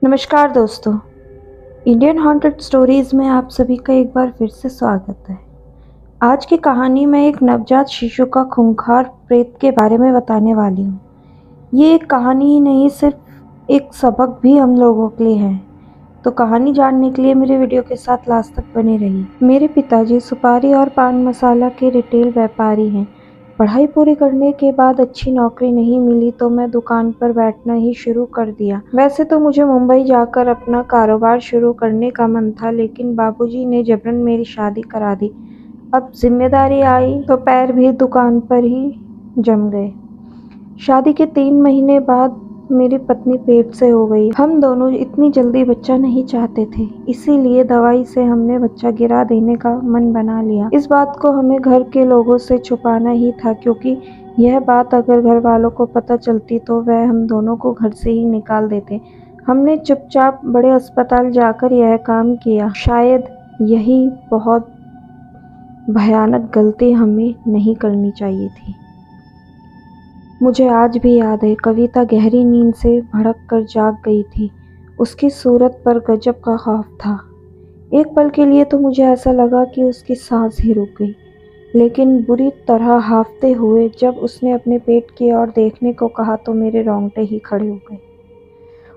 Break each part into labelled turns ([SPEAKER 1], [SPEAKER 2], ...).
[SPEAKER 1] नमस्कार दोस्तों, Indian haunted stories में आप सभी का एक बार फिर से स्वागत है। आज की कहानी में एक नवजात शिशु का खूंखार प्रेत के बारे में बताने वाली हूँ। ये एक कहानी ही नहीं, सिर्फ एक सबक भी हम लोगों के लिए है। तो कहानी जानने के लिए मेरे वीडियो के साथ लास्ट तक बने रहिए। मेरे पिताजी सुपारी और पान मसाला के रिटेल व्यापारी हैं। पढ़ाई पूरी करने के बाद अच्छी नौकरी नहीं मिली तो मैं दुकान पर बैठना ही शुरू कर दिया। वैसे तो मुझे मुंबई जाकर अपना कारोबार शुरू करने का मन था, लेकिन बाबूजी ने जबरन मेरी शादी करा दी। अब जिम्मेदारी आई तो पैर भी दुकान पर ही जम गए। शादी के 3 महीने बाद मेरी पत्नी पेट से हो गई। हम दोनों इतनी जल्दी बच्चा नहीं चाहते थे, इसीलिए दवाई से हमने बच्चा गिरा देने का मन बना लिया। इस बात को हमें घर के लोगों से छुपाना ही था, क्योंकि यह बात अगर घर वालों को पता चलती तो वह हम दोनों को घर से ही निकाल देते। हमने चुपचाप बड़े अस्पताल जाकर यह काम किया। शायद यही बहुत भयानक गलती हमें नहीं करनी चाहिए थी। मुझे आज भी याद है, कविता गहरी नींद से भड़क कर जाग गई थी। उसकी सूरत पर गजब का खौफ था। एक पल के लिए तो मुझे ऐसा लगा कि उसकी सांस ही रुक गई, लेकिन बुरी तरह हांफते हुए जब उसने अपने पेट की ओर देखने को कहा तो मेरे रोंगटे ही खड़े हो गए।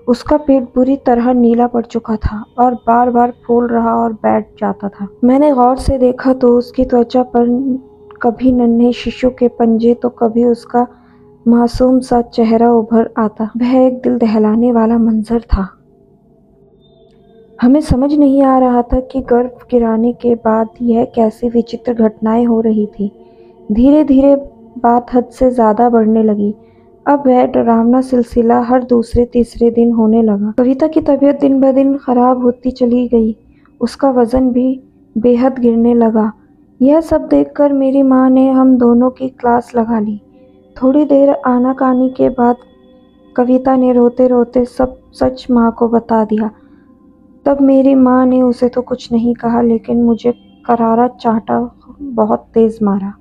[SPEAKER 1] उसका पेट बुरी तरह नीला पड़ चुका था और बार बार फूल रहा और बैठ जाता था। मैंने गौर से देखा तो उसकी त्वचा पर कभी नन्हे शिशु के पंजे तो कभी उसका मासूम सा चेहरा उभर आता। वह एक दिल दहलाने वाला मंजर था। हमें समझ नहीं आ रहा था कि गर्भ गिराने के बाद यह कैसी विचित्र घटनाएं हो रही थी। धीरे धीरे बात हद से ज्यादा बढ़ने लगी। अब वह डरावना सिलसिला हर दूसरे तीसरे दिन होने लगा। कविता की तबीयत दिन ब दिन खराब होती चली गई। उसका वजन भी बेहद गिरने लगा। यह सब देखकर मेरी माँ ने हम दोनों की क्लास लगा ली। थोड़ी देर आनाकानी के बाद कविता ने रोते रोते सब सच माँ को बता दिया। तब मेरी माँ ने उसे तो कुछ नहीं कहा, लेकिन मुझे करारा चांटा बहुत तेज मारा।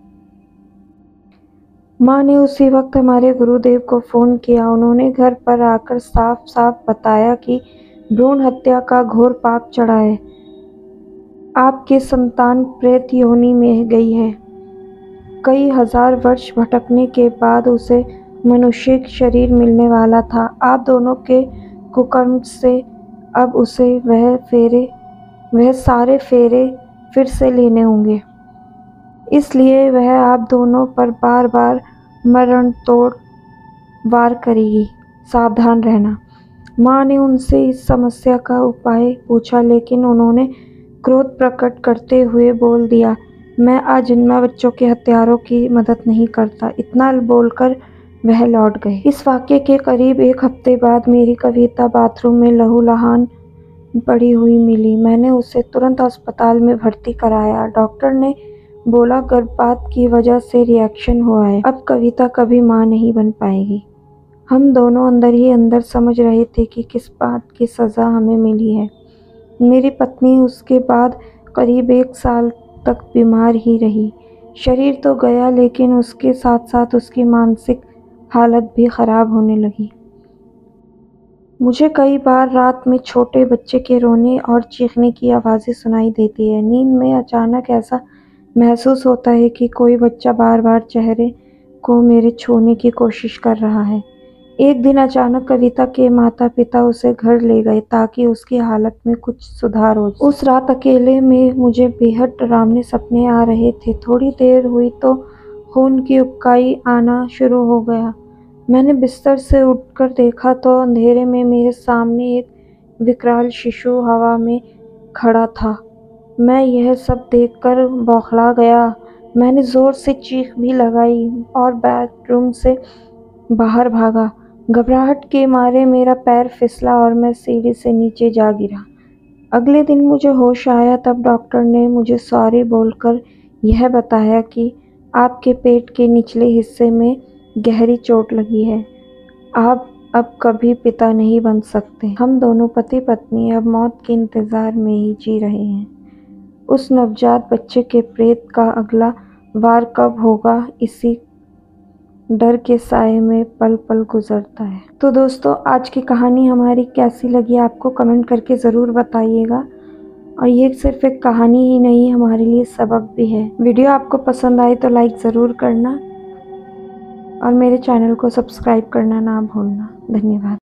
[SPEAKER 1] माँ ने उसी वक्त हमारे गुरुदेव को फ़ोन किया। उन्होंने घर पर आकर साफ साफ बताया कि भ्रूण हत्या का घोर पाप चढ़ा है। आपकी संतान प्रेत योनि में गई है। कई हजार वर्ष भटकने के बाद उसे मनुष्य शरीर मिलने वाला था। आप दोनों के कुकर्म से अब उसे वह सारे फेरे फिर से लेने होंगे। इसलिए वह आप दोनों पर बार बार मरण तोड़ वार करेगी। सावधान रहना। माँ ने उनसे इस समस्या का उपाय पूछा, लेकिन उन्होंने क्रोध प्रकट करते हुए बोल दिया, मैं अजन्मा बच्चों के हत्यारों की मदद नहीं करता। इतना बोलकर वह लौट गए। इस वाक्य के करीब 1 हफ्ते बाद मेरी कविता बाथरूम में लहूलुहान पड़ी हुई मिली। मैंने उसे तुरंत अस्पताल में भर्ती कराया। डॉक्टर ने बोला गर्भपात की वजह से रिएक्शन हुआ है। अब कविता कभी माँ नहीं बन पाएगी। हम दोनों अंदर ही अंदर समझ रहे थे कि किस बात की सज़ा हमें मिली है। मेरी पत्नी उसके बाद करीब 1 साल तक बीमार ही रही। शरीर तो गया, लेकिन उसके साथ साथ उसकी मानसिक हालत भी ख़राब होने लगी। मुझे कई बार रात में छोटे बच्चे के रोने और चीखने की आवाज़ें सुनाई देती है। नींद में अचानक ऐसा महसूस होता है कि कोई बच्चा बार बार चेहरे को मेरे छूने की कोशिश कर रहा है। एक दिन अचानक कविता के माता पिता उसे घर ले गए ताकि उसकी हालत में कुछ सुधार हो। उस रात अकेले में मुझे बेहद डरावने सपने आ रहे थे। थोड़ी देर हुई तो खून की उबकाई आना शुरू हो गया। मैंने बिस्तर से उठकर देखा तो अंधेरे में मेरे सामने एक विकराल शिशु हवा में खड़ा था। मैं यह सब देखकर बौखला गया। मैंने जोर से चीख भी लगाई और बेडरूम से बाहर भागा। घबराहट के मारे मेरा पैर फिसला और मैं सीढ़ी से नीचे जा गिरा। अगले दिन मुझे होश आया तब डॉक्टर ने मुझे सॉरी बोलकर यह बताया कि आपके पेट के निचले हिस्से में गहरी चोट लगी है। आप अब कभी पिता नहीं बन सकते। हम दोनों पति पत्नी अब मौत के इंतज़ार में ही जी रहे हैं। उस नवजात बच्चे के प्रेत का अगला वार कब होगा, इसी डर के साए में पल पल गुजरता है। तो दोस्तों, आज की कहानी हमारी कैसी लगी आपको कमेंट करके ज़रूर बताइएगा। और ये सिर्फ एक कहानी ही नहीं, हमारे लिए सबक भी है। वीडियो आपको पसंद आए तो लाइक ज़रूर करना और मेरे चैनल को सब्सक्राइब करना ना भूलना। धन्यवाद।